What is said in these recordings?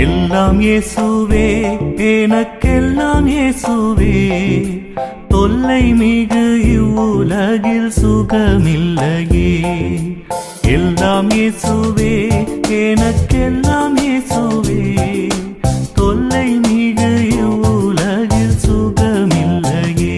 எல்லாம் இயேசுவே, எனக்கெல்லாம் இயேசுவே. தொல்லை மிகு இவ்வுலகில் சுகமில்லையே. எல்லாம் இயேசுவே, எனக்கெல்லாம் இயேசுவே. தொல்லை மிகு இவ்வுலகில் சுகமில்லையே.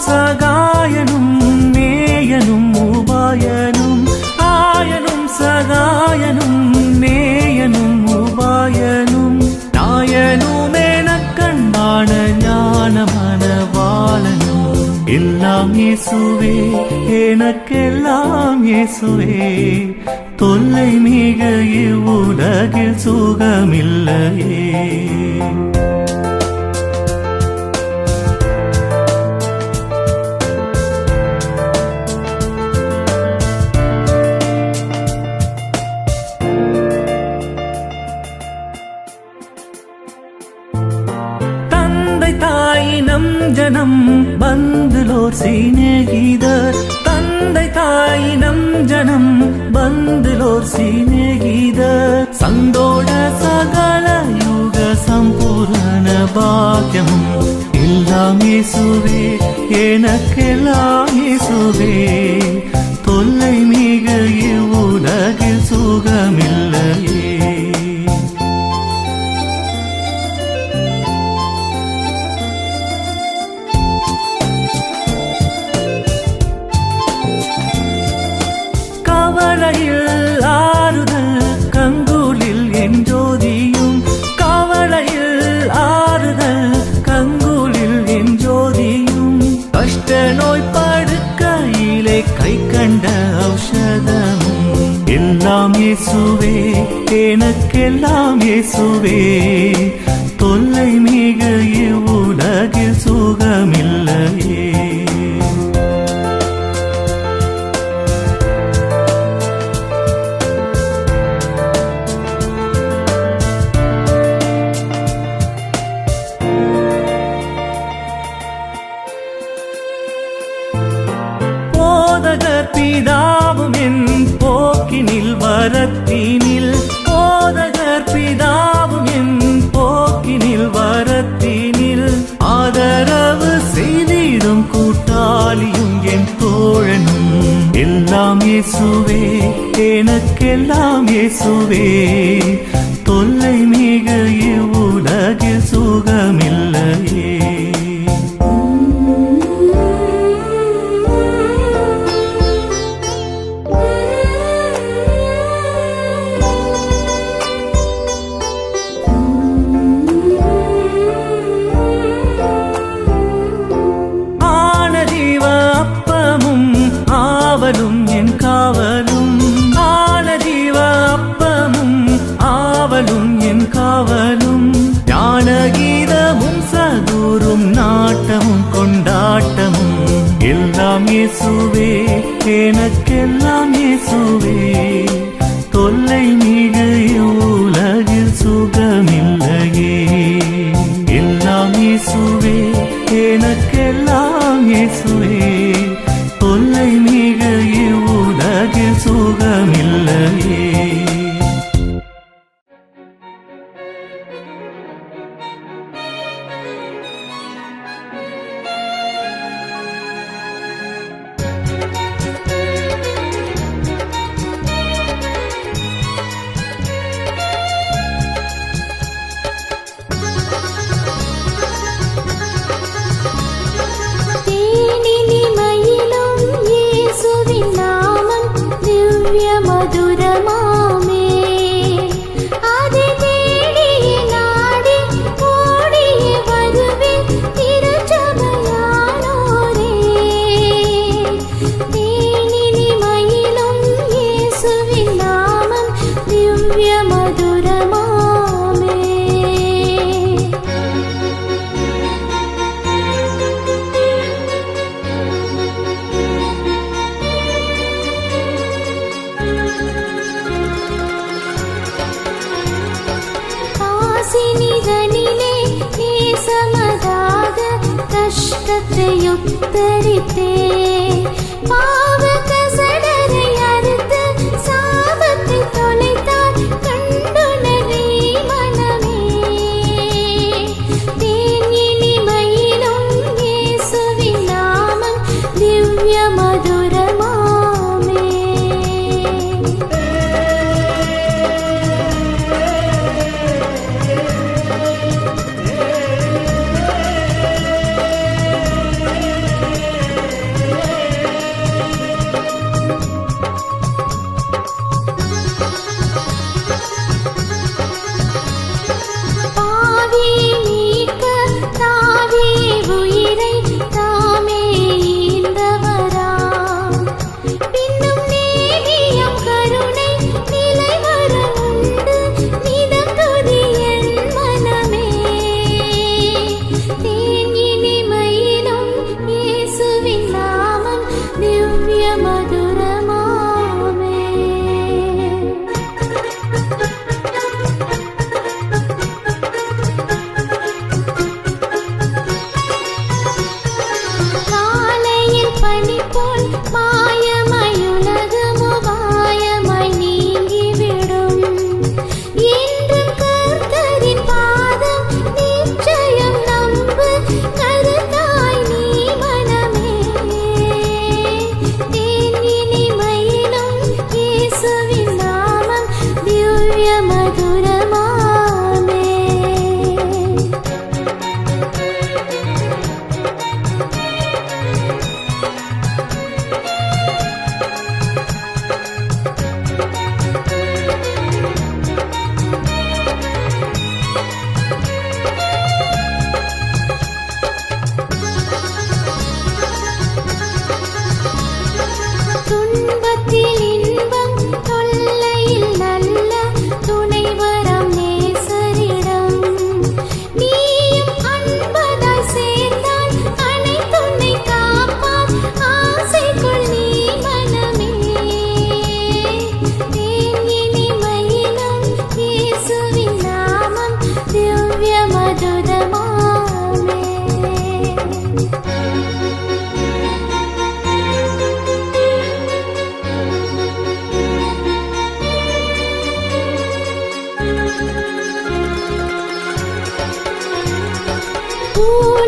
சகாயனும் நேயனும் உபாயனும், ஆயனும் சகாயனும் நேயனும் உபாயனும், நாயனும் எனக்கண்பான ஞானமனவாளனும். எல்லாம் இயேசுவே, எனக்கெல்லாம் இயேசுவே. தொல்லை மிக இவ்வுலகில் சுகமில்லையே. தாயினம் ஜனம் பந்துலோர் சிநேகிதர், தந்தை தாயினம் ஜனம் பந்துலோர் சிநேகிதர். சந்தோட சகல யுக சம்பூரண பாக்கியம். எல்லாம் இயேசுவே, எனக்கெல்லாம் இயேசுவே. தொல்லை மிக இவ்வுலகில் சுகமில்லையே. கவலையில் ஆறுதல் கங்குலில் என் ஜோதியும், கவலையில் ஆறுதல் கங்குலில் என் ஜோதியும். கஷ்ட நோய் படுக்கையிலே கை கண்ட ஔஷதமும். எல்லாம் இயேசுவே, எனக்கெல்லாம் இயேசுவே. தொல்லை மிக இவ்வுலகில் சுகமில்லையே. போதகர் பிதாவும் என் போக்கினில் வரத்தினில், போதகர் பிதாவும் என் போக்கினில் வரத்தினில். ஆதரவு செய்திடும் கூட்டாளியும் என் தோழனும். எல்லாம் இயேசுவே, எனக்கெல்லாம் இயேசுவே. தொல்லை மிக இவ்வுலகில் சுகமில்லையே. ஆவலும் என் காவலும், ஆனதீவ அப்பமும் ஆவலும் என் காவலும். ஞானகீதமும் சதுரும் நாட்டமும் கொண்டாட்டமும். எல்லாம் இயேசுவே, எனக்கெல்லாம் இயேசுவே. தொல்லை மிக இவ்வுலகில் சுகமில்லையே. எல்லாம் இயேசுவே, எனக்கெல்லாம் இயேசுவே. தொல்லை மிக இவ்வுலகில் சுகமில்லையே. தேனினிமையே உத்தரித்தே பாவ கசடரை அறுத்து சாபத்தை தொலைத்தார் கண்டுணரி மனமே தேன் இனிமையிலும் இயேசுவின் நாமம் திவ்ய மதுரமாமே.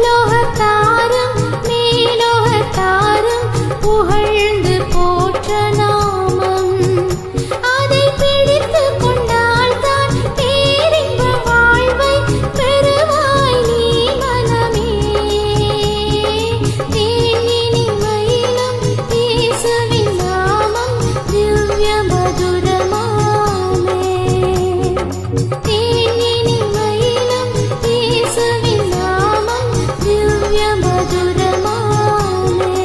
பூலோகத்தாரும் மேலோகத்தாரும் புகழ்ந்து போற்ற நாமம் அதை பிடித்து கொண்டால் தான் பேரின்ப வாழ்வை பெறுவாய் நீ மனமே தேன் இனிமையிலும் இயேசுவின் நாமம் திவ்ய மதுரமாமே தேன் இனிமையிலும் இயேசுவின் நாமம் திவ்ய மதுரமாமே.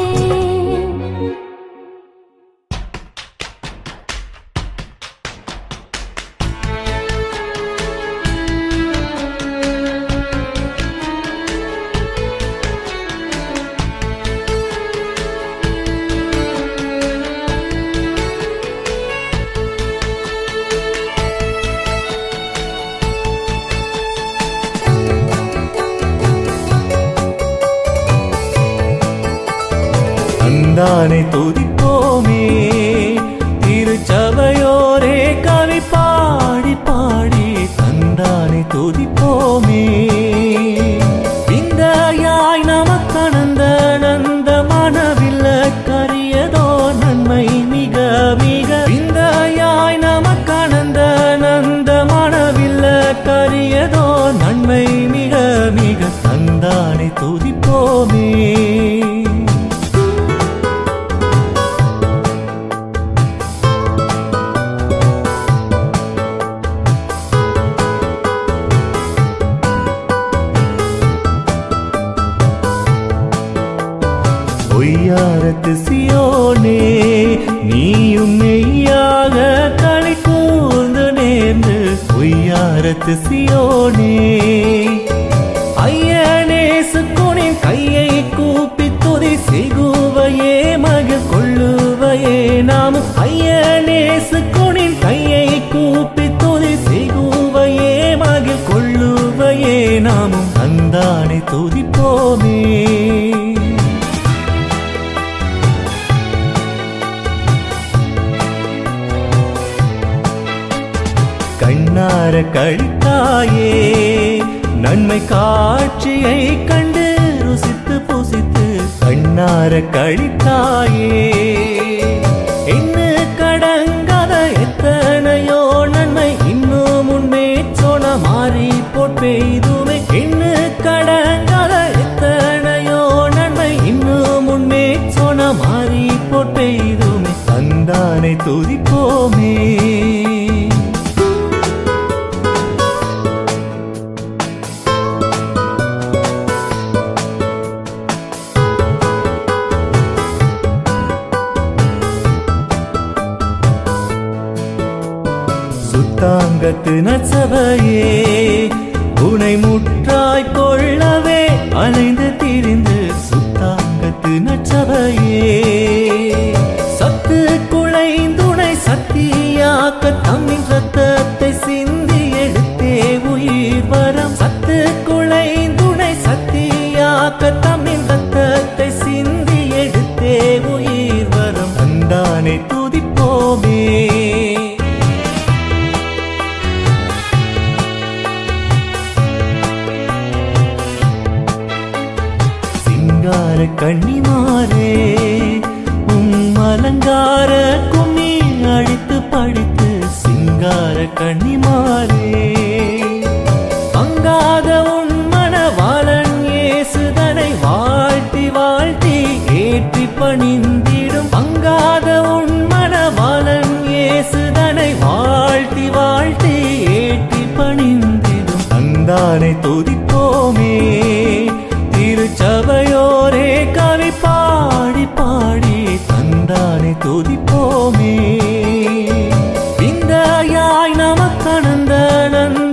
தந்தானை துதிப்போமே திருச்சபையோரே கவி பாடி பாடி தந்தானை துதிப்போமே விந்தையாய் நமக்கணந்த நந்த மனவில்ல கரியதோ நன்மை மிக மிக விந்தையாய் நமக்கணந்த நந்த மனவில்ல கரியதோ நன்மை மிக மிக தந்தானை துதிப்போமே. பொய்யாரத்து சியோனே நீயும் மெய்யாக களி கூர்ந்து நேர்ந்து பொய்யாரத்து சியோனே ஐயனேசு குனின் கையை கூப்பி துதி செய்குவையே மகிழ் கொள்ளுவையே நாமும் ஐயனேசு குனின் கையை கூப்பி துதி செய்குவையே மகிழ் கொள்ளுவையே நாமும் தந்தானை துதிப்போமே. கண்ணார கழித்தாயே நன்மை காட்சியை கண்டு ருசித்து புசித்து கண்ணார கழித்தாயே என்ன கடங்காத எத்தனையோ நன்மை இன்னும் முன்னே சொன்ன மாறி போட்பெய்துமே என்ன கடங்காத எத்தனையோ நன்மை இன்னும் முன்னே சொன்ன மாறி போட்பெய்துமே தந்தானை துதிப்போமே சுத்தாங்கத்து நற்சபையே உனை முற்றாய் கொள்ளவே அலைந்து திரிந்து சுத்தாங்கத்து நற்சபையே சத்து குலைந்துனை சத்தியாக்க தம்மின் ரத்தத்தை சிந்தி எடுத்தே உயிர் வரம் சத்து குலைந்துனை சத்தியாக்க தம்மின் ரத்தத்தை சிந்தி எடுத்தே உயிர் வரம் தந்தானை துதிப்போமே சிங்கார கண்ணிமாரே அலங்கார கும்மி அடித்து படித்து சிங்கார கண்ணிமாரே பங்காத உன் மணவாளன் இயேசுதனை வாழ்த்தி வாழ்த்தி ஏற்றி பணிந்திடும் பங்காத உன் மணவாளன் இயேசுதனை வாழ்த்தி வாழ்த்தி ஏற்றி பணிந்திடும் தந்தானை துதிப்போமே திருச்சபையோரே கவி பாடி பாடி தந்தானை துதிப்போமே விந்தையாய் நமக்கணந்த நந்த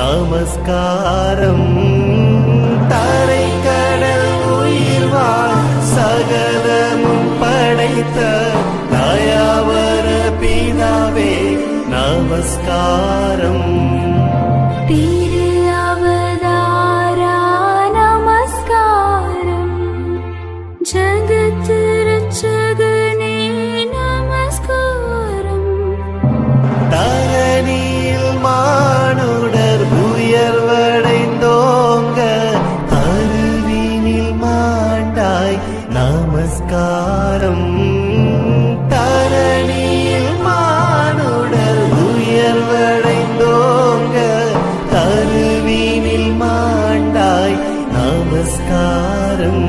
நமஸ்காரம். தரை கடல் உயிர்வாழ் சகலமும் படைத்த தயாவர பிதாவே நமஸ்காரம். திரு அவதாரா நமஸ்காரம். ஜகத் ரட்சகனே நமஸ்காரம். தரணியில் மானுடர் உயர்வடைந்தோங்க அருவினில் மாண்டாய் நமஸ்காரம். தரணியில் மானுடர் உயர்வடைந்தோங்க அருவினில் மாண்டாய் நமஸ்காரம்.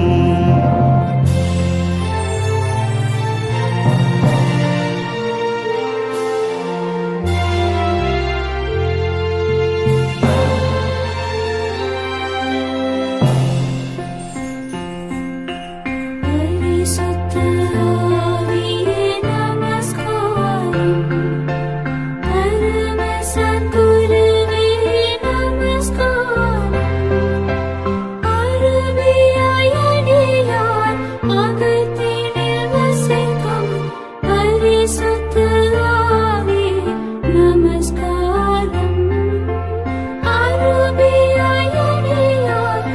பரிசுத்த ஆவியே நமஸ்காரம். பரம சத்குருவே நமஸ்காரம். அருமையாய் அடியார் அகத்தினில் வசிக்கும் பரிசுத்த ஆவி நமஸ்காரம். அருமையாய் அடியார்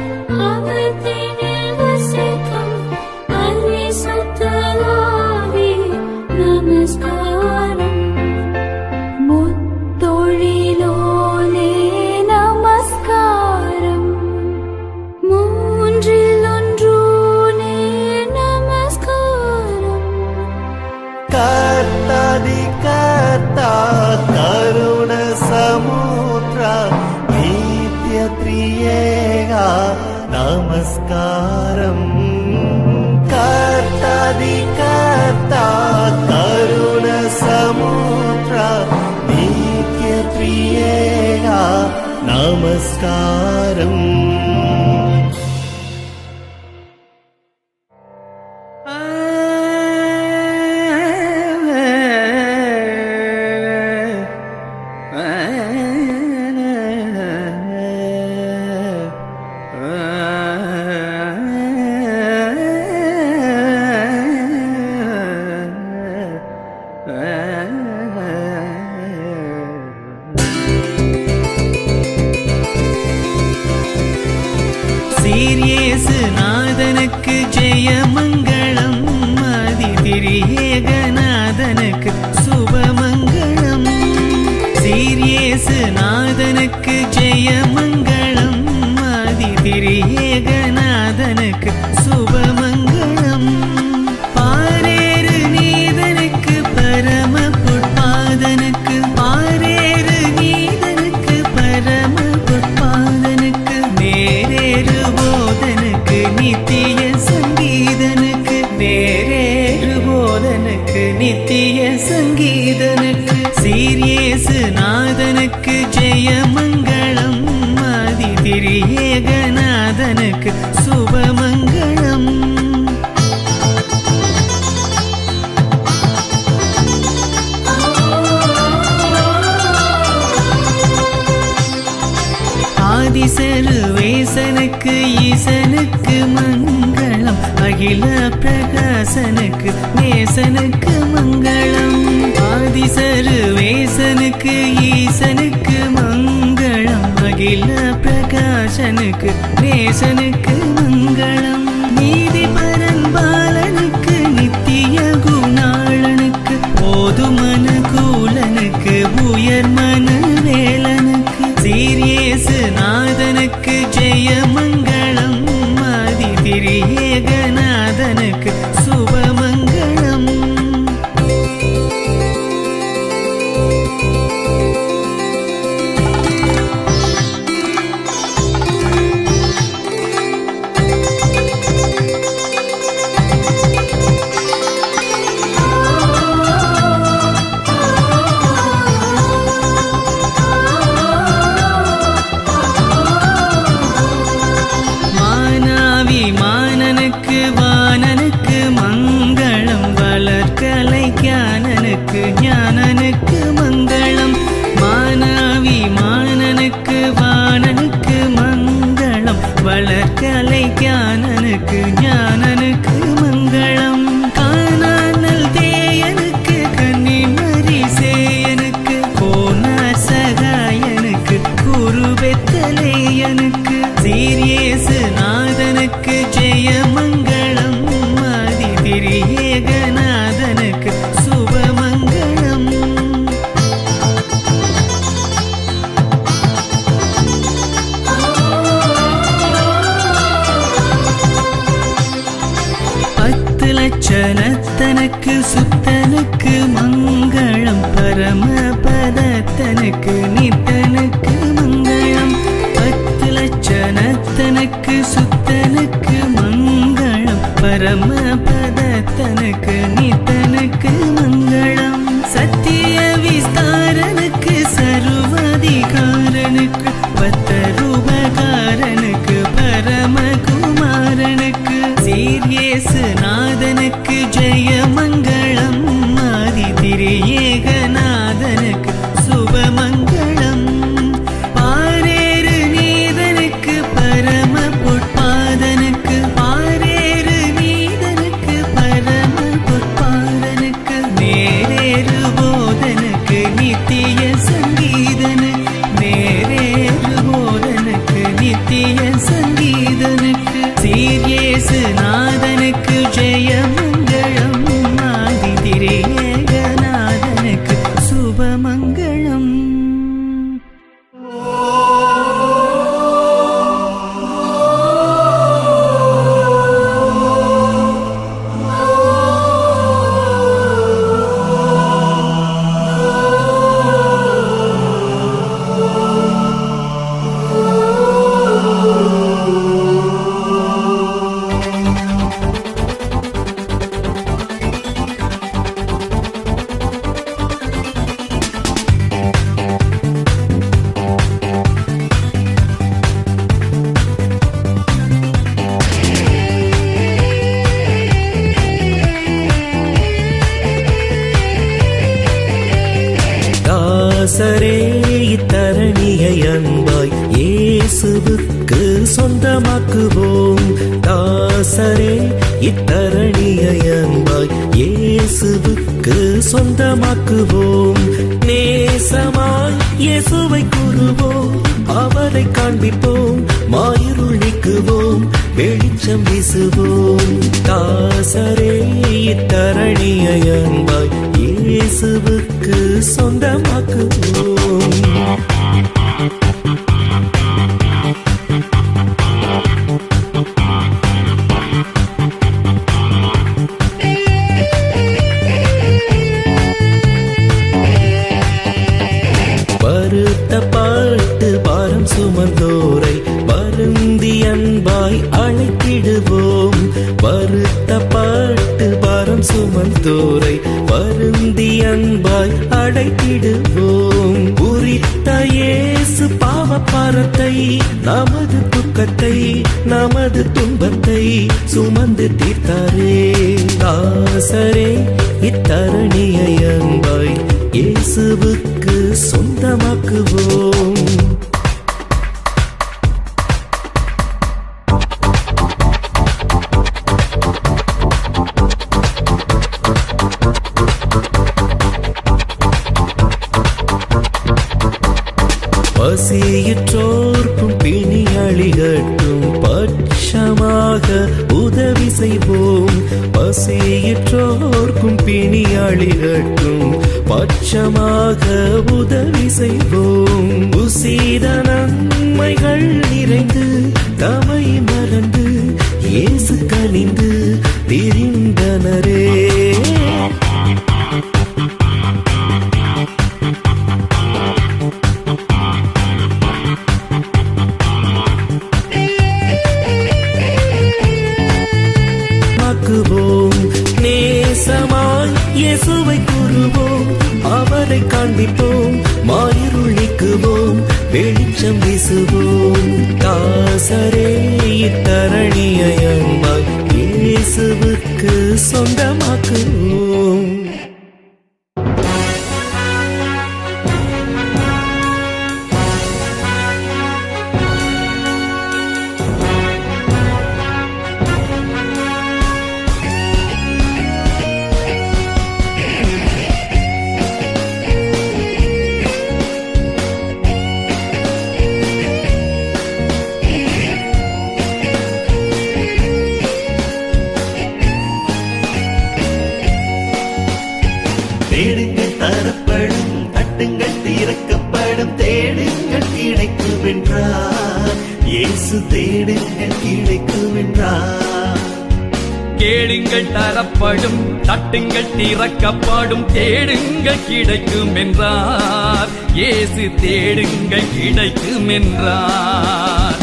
அகத்தினில் வசிக்கும் பரிசுத்த ஆவி நமஸ்காரம். முத்தொழிலோனே நமஸ்காரம். மூன்றில் ஒன்றோனே நமஸ்காரம். கர்த்தாதி கர்த்தா கருண சமுத்ரா நித்ய த்ரியேகா நமஸ்காரம். கர்த்தாதி கர்த்தா கருண சமுத்ரா நித்ய த்ரியேகா நமஸ்காரம். சீரியேசு நாதனுக்கு ஜெயமங்களம். அதிதிரியேகநாதனுக்கு சுபமங்களம். சீரியேசு நாதனுக்கு ஜெயமங்களம். அதிதிரியேகநாதனுக்கு சுபமங்களம். பாரேறு நீதனுக்கு பரம பொற்பாதனுக்கு. பாரேறு நீதனுக்கு பரம பொற்பாதனுக்கு. நேரேறு போதனுக்கு நித்திய சங்கீதனுக்கு. நேரேறு போதனுக்கு நித்திய சங்கீதனுக்கு. சீரியேசு நாதனுக்கு ஜெயமங்களம். அதிதிரியேகநாதனுக்கு சுபமங்களம். ஆதிசருவேசனுக்கு ஈசனுக்கு மங்களம். அகில பிரகாசனுக்கு நேசனுக்கு மங்களம். ஆதிசருவேசனுக்கு ஈசனுக்கு மங்களம். அகில பிரகாசனுக்கு நேசனுக்கு மங்களம். நீதி பரன்பாலனுக்கு நித்திய குணாளனுக்கு. போதும் அனுகூலனுக்கு உயர் மன வேலனுக்கு. சீரியேசு நாதனுக்கு ஜெயமங்களம். அதிதிரியேகநாதனுக்கு சுபமங்களம். பரமபதத்தனுக்கு நித்தனுக்கு மங்களம். 10 லட்சணத்தனுக்கு சுத்தனுக்கு மங்களம். பரமபதத்தனுக்கு நித்தனுக்கு மங்களம். சத்திய விஸ்தாரனுக்கு சர்வாதிகாரனுக்கு பத்தருபகாரனுக்கு பரமகுமாரனுக்கு சீர்யேசு நாதனுக்கு ஜெயமங்களம். ஆதி திரியேகநாதனுக்கு சுபமங்களம். பாரேறு நீதனுக்கு பரம பொற்பாதனுக்கு பாரேறு நீதனுக்கு பரம பொற்பாதனுக்கு நேரேறு போதனுக்கு நித்திய சங்கீதனுக்கு நேரேறு போதனுக்கு நித்திய சங்கீதனுக்கு சீர்யேசு நாதனுக்கு ஜெயமங்களம். ஆதி திரியேகநாதனுக்கு சுபமங்களம். தாசரே இத்தரணியை அன்பாய் இயேசுவுக்கு சொந்தமாக்குவோம். தாசரே இத்தரணியை அன்பாய் இயேசுவுக்கு சொந்தமாக்குவோம். நேசமாய் இயேசுவை கூறுவோம், அவரை காண்பிப்போம், மாயிருள் நீக்குவோம், வெளிச்சம் வீசுவோம். தாசரே இத்தரணியை அன்பாய் இயேசுவுக்கு சொந்தமாக்குவோம். வருத்தப்பட்டு பாரம் சுமந்தோரை வருந்தி அன்பாய் அழைத்திடுவோம். வருத்தப்பட்டு பாரம் சுமந்தோரை வருந்தி அன்பாய் அழைத்திடுவோம். உரித்த இயேசு பாவப்பாரத்தை நமது துக்கத்தை நமது துன்பத்தை சுமந்து தீர்த்தாரே. தாசரே இத்தரணியை அன்பாய் இயேசுவுக்கு சொந்தமாக்குவோம். பசியுற்றோர்க்கும் பிணியாளிகட்கும் பட்சமாக உதவி செய்வோம். பசியுற்றோர்க்கும் பிணியாளிகட்கும் பட்சமாக உதவி செய்வோம். உசீத நன்மைகள் நிறைந்து தமை மறந்து இயேசு கனிந்து திரிந்தனரே. நேசமாய் இயேசுவை கூறுவோம், அவரை காண்பிப்போம், மாயிருள் நீக்குவோம், வெளிச்சம் வீசுவோம். தாசரே இத்தரணியை அன்பாய் இயேசுவுக்கு சொந்தமாக்குவோம். தேடுங்கள் தரப்படும், தட்டுங்கள் திறக்கப்படும், தேடுங்கள் கிடைக்கும் என்றார். இயேசு தேடுங்கள் கிடைக்கும் என்றார். கேளுங்கள் தரப்படும், தட்டுங்கள் திறக்கப்படும், தேடுங்கள் கிடைக்கும் என்றார். இயேசு தேடுங்கள் கிடைக்கும் என்றார்.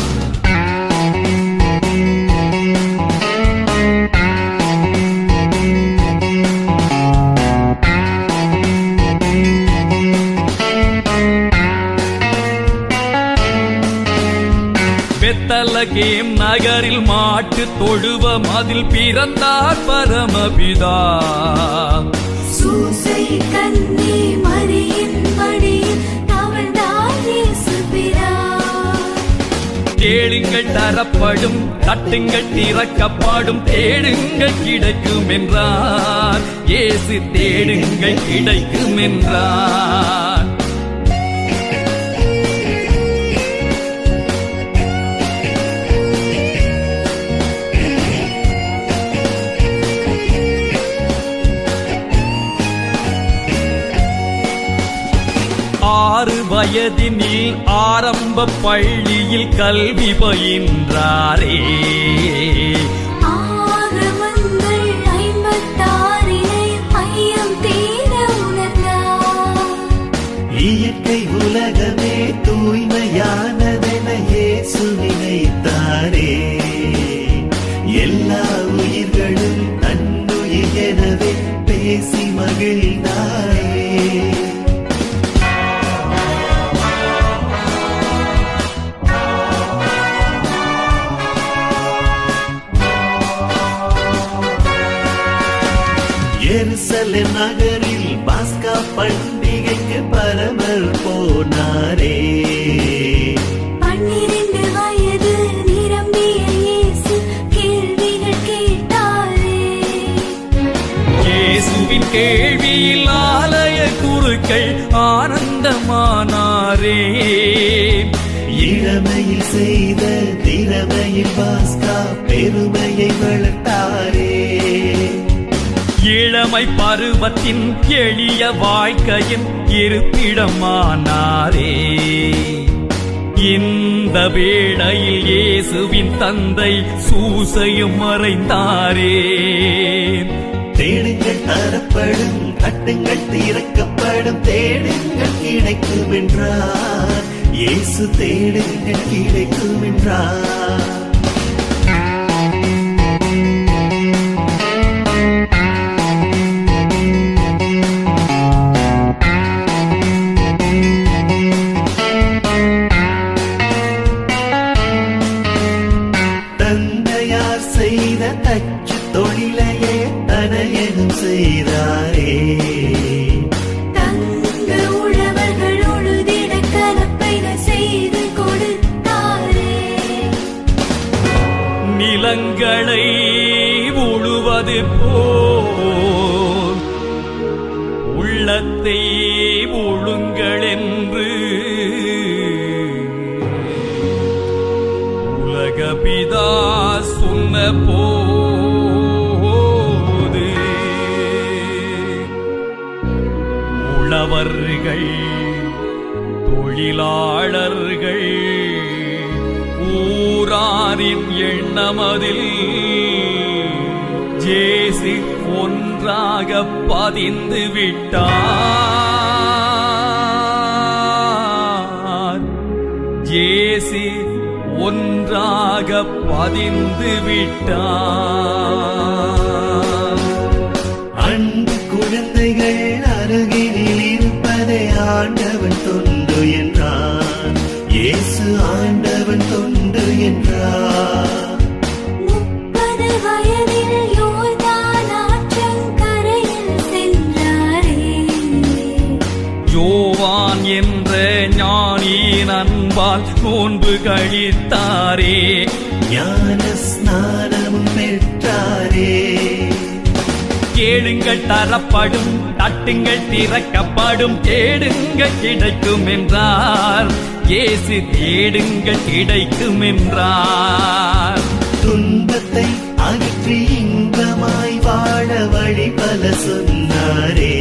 பெத்தலகேம் நகரில் மாட்டு தொழுவம் அதில் பிறந்தார் பரமபிதா. சூசை கன்னி மரியின் மடியில் தவழ்ந்தார் இயேசு பிரான். கேளுங்கள் தரப்படும், தட்டுங்கள் திறக்கப்படும், தேடுங்கள் கிடைக்கும் என்றார். இயேசு தேடுங்கள் கிடைக்கும் என்றார். வயதினில் ஆரம்ப பள்ளியில் கல்வி பயின்றாரே. ஆரவங்கள் 56 ஐயம் தீர உணர்ந்தார். இயற்கை உலகமே தூய்மையானதென இயேசு நினைத்தாரே. எல்லா உயிர்களும் தன்னுயிர் எனவே பேசி மகிழ்ந்தாரே. எருசலேம் நகரில் பாஸ்கா பண்டிகைக்கு பரமர் போனாரே. 12 வயது நிரம்பிய இயேசு கேள்விகள் கேட்டாரே. இயேசுவின் கேள்வியில் ஆலய குருக்கள் ஆனந்தமானாரே. இளமையில் செய்த திறமையில் பாஸ்கா பெருமையை வளர்த்தாரே. இளமை பருவத்தின் எளிய வாழ்க்கையின் இருப்பிடமானாரே. இந்த வேளையில் இயேசுவின் தந்தை சூசையும் மறைந்தாரே. தேடுங்கள் தரப்படும், தட்டுங்கள் திறக்கப்படும், தேடுங்கள் கிடைக்கும் என்றார். இயேசு தேடுங்கள் கிடைக்கும் என்றார். தந்தையார் செய்த தச்சு தொழிலையே தனையனும் செய்தாரே. தங்க உழவர்கள் உழுதிட கலப்பைகள் செய்து கொடுத்தாரே. நிலங்களை உழுவது போல் உள்ளத்தை உழுங்கள் என்று உலகபிதா சொன்ன போது உழவர்கள், தொழிலாளர்கள், ஊராரின் எண்ணமதில் இயேசு ஒன்றாக பதிந்து விட்டார். இயேசு ஒன்றாக பதிந்து விட்டார். அன்பு குழந்தைகள் அருகினில் இருப்பதை ஆண்டவன் தொண்டு என்றான். இயேசு ஆண்டவன் தொண்டு என்றார். 30 வயதில் யோர்தான் ஆற்றங்கரையில் சென்றாரே. யோவான் என்ற ஞானியின் அன்பால் நோன்பு கழித்தாரே. ஞான ஸ்நானமும் பெற்றாரே. கேளுங்கள் தரப்படும், தட்டுங்கள் திறக்கப்படும், தேடுங்கள் கிடைக்கும் என்றார். இயேசு தேடுங்கள் கிடைக்கும் என்றார். துன்பத்தை அகற்றி இன்பமாய் வாழ வழி பல சொன்னாரே.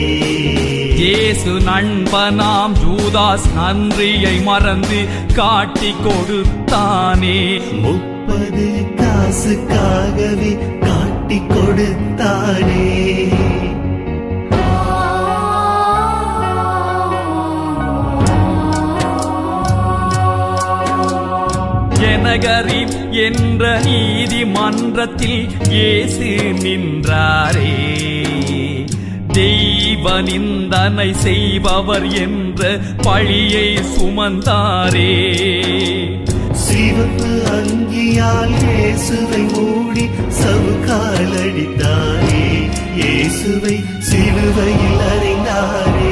இயேசு நண்பனாம் யூதாஸ் நன்றியை மறந்து காட்டி கொடுத்தானே. 30 காசுக்காகவே காட்டி காட்டி கொடுத்தானே. ஜனகரின் என்ற நீதிமன்றத்தில் இயேசு நின்றாரே. தெய்வ நிந்தனை செய்பவர் என்ற பழியை சுமந்தாரே. சிவப்பு அங்கியால் இயேசுவை மூடி சவுக்கால் அடித்தாரே. இயேசுவை சிலுவையில் அறைந்தாரே.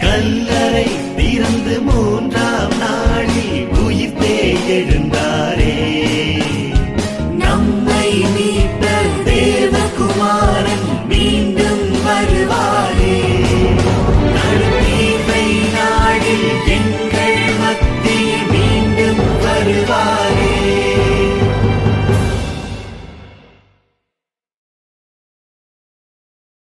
கல்லறை திறந்து 3ஆம் நாள்